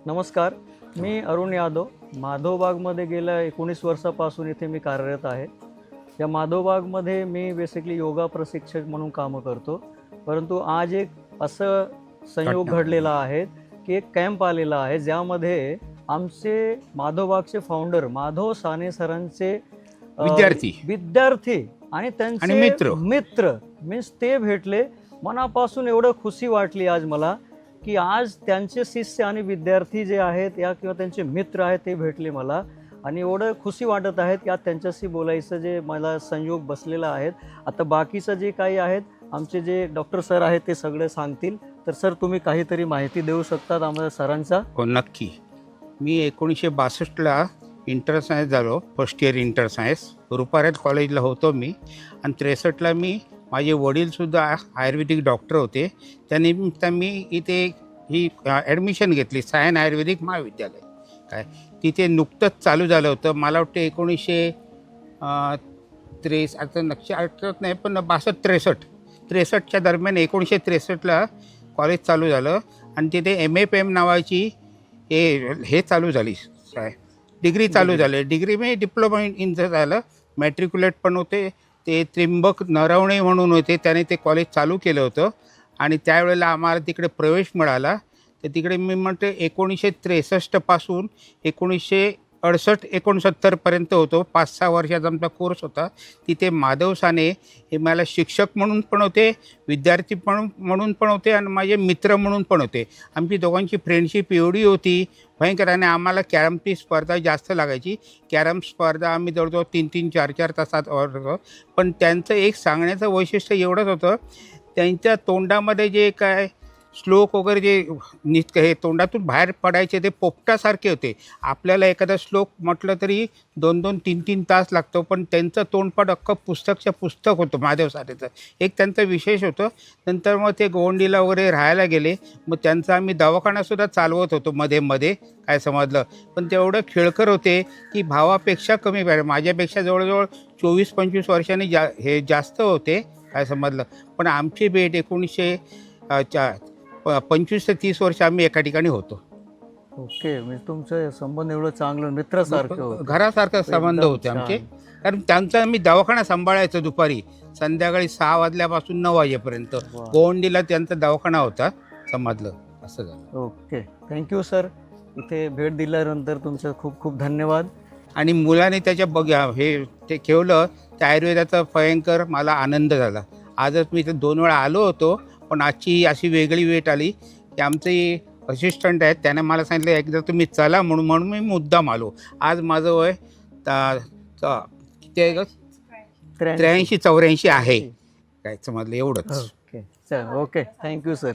नमस्कार, मी अरुण यादव. माधवबागमध्ये गेल्या 19 वर्षापासून इथे मी कार्यरत आहे. या माधवबागमध्ये मी बेसिकली योगा प्रशिक्षक म्हणून कामं करतो. परंतु आज एक असं संयोग घडलेला आहे की एक कॅम्प आलेला आहे, ज्यामध्ये आमचे माधवबागचे फाउंडर माधव साने सरांचे विद्यार्थी आणि त्यांचे मित्र मीन्स ते भेटले. मनापासून एवढं खुशी वाटली आज मला की आज त्यांचे शिष्य आणि विद्यार्थी जे आहेत या किंवा त्यांचे मित्र आहेत ते भेटले मला, आणि एवढं खुशी वाटत आहेत की आज त्यांच्याशी बोलायचं जे मला संयोग बसलेला आहे. आता बाकीचं जे काही आहेत आमचे जे डॉक्टर सर आहेत ते सगळे सांगतील. तर सर, तुम्ही काहीतरी माहिती देऊ शकतात आम्हाला सरांचा? हो, नक्की. मी 1962ला इंटर सायन्स झालो, फर्स्ट इयर इंटर सायन्स. रुपारेत कॉलेजला होतो मी. आणि 63ला माझे वडीलसुद्धा आयुर्वेदिक डॉक्टर होते. त्यानिमित्त मी इथे ही ॲडमिशन घेतली, सायन आयुर्वेदिक महाविद्यालय. काय तिथे नुकतंच चालू झालं होतं. मला वाटतं 1963, आता नक्की आठवत नाही, पण 62-63च्या दरम्यान 1963ला कॉलेज चालू झालं. आणि तिथे MFM नावाची हे चालू झाली, काय डिग्री चालू झाली. डिग्री मी डिप्लोमा इंचं झालं. मॅट्रिक्युलेट पण होते. ते त्रिंबक नरवणे म्हणून होते, त्याने ते कॉलेज चालू केलं होतं. आणि त्यावेळेला आम्हाला तिकडे प्रवेश मिळाला. तर तिकडे मी म्हणते 1963 1968-69पर्यंत होतो. 5-6 वर्षाचा आमचा कोर्स होता. तिथे माधव साने हे मला शिक्षक म्हणून पण होते, विद्यार्थी म्हणून पण होते, आणि माझे मित्र म्हणून पण होते. आमची दोघांची फ्रेंडशिप एवढी होती भयंकर. आणि आम्हाला कॅरमची स्पर्धा जास्त लागायची. कॅरम स्पर्धा आम्ही जवळजवळ 3-3, 4-4 तासात होतो. पण त्यांचं एक सांगण्याचं वैशिष्ट्य एवढंच होतं, त्यांच्या तोंडामध्ये जे काय श्लोक वगैरे जे हे तोंडातून बाहेर पडायचे ते पोपटासारखे होते. आपल्याला एखादा श्लोक म्हटलं तरी 2-2, 3-3 तास लागतो, पण त्यांचं तोंडपाठ अख्खं पुस्तक होतं महादेव सानेचं. एक त्यांचं विशेष होतं. नंतर मग ते गोवंडीला वगैरे राहायला गेले. मग त्यांचा आम्ही दवाखानासुद्धा चालवत होतो मध्ये काय समजलं. पण तेवढं खेळकर होते की भावापेक्षा कमी पाहिजे. माझ्यापेक्षा जवळजवळ 24-25 वर्षांनी हे जास्त होते काय समजलं. पण आमची भेट 25 ते 30 वर्ष आम्ही एका ठिकाणी होतो. ओके, म्हणजे तुमचं संबंध एवढं चांगलं, मित्रासारखं, घरासारखं संबंध होते आमचे. कारण त्यांचा मी दवाखाना सांभाळायचो दुपारी, संध्याकाळी 6 वाजल्यापासून 9 वाजेपर्यंत. गोवंडीला त्यांचा दवाखाना होता, समजलं. असं झालं. Okay, thank you sir. इथे भेट दिल्यानंतर तुमचं खूप खूप धन्यवाद. आणि मुलाने त्याच्या ते ठेवलं, त्या आयुर्वेदाचा भयंकर मला आनंद झाला. आजच मी इथे 2 वेळा आलो होतो, पण आजची अशी वेगळी वेट आली की आमचे असिस्टंट आहेत, त्याने मला सांगितलं एकदा तुम्ही चला म्हणून मी मुद्दाम आलो. आज माझं वय 83-84 आहे काय समजलं, एवढंच. ओके, चल, ओके, थँक्यू सर.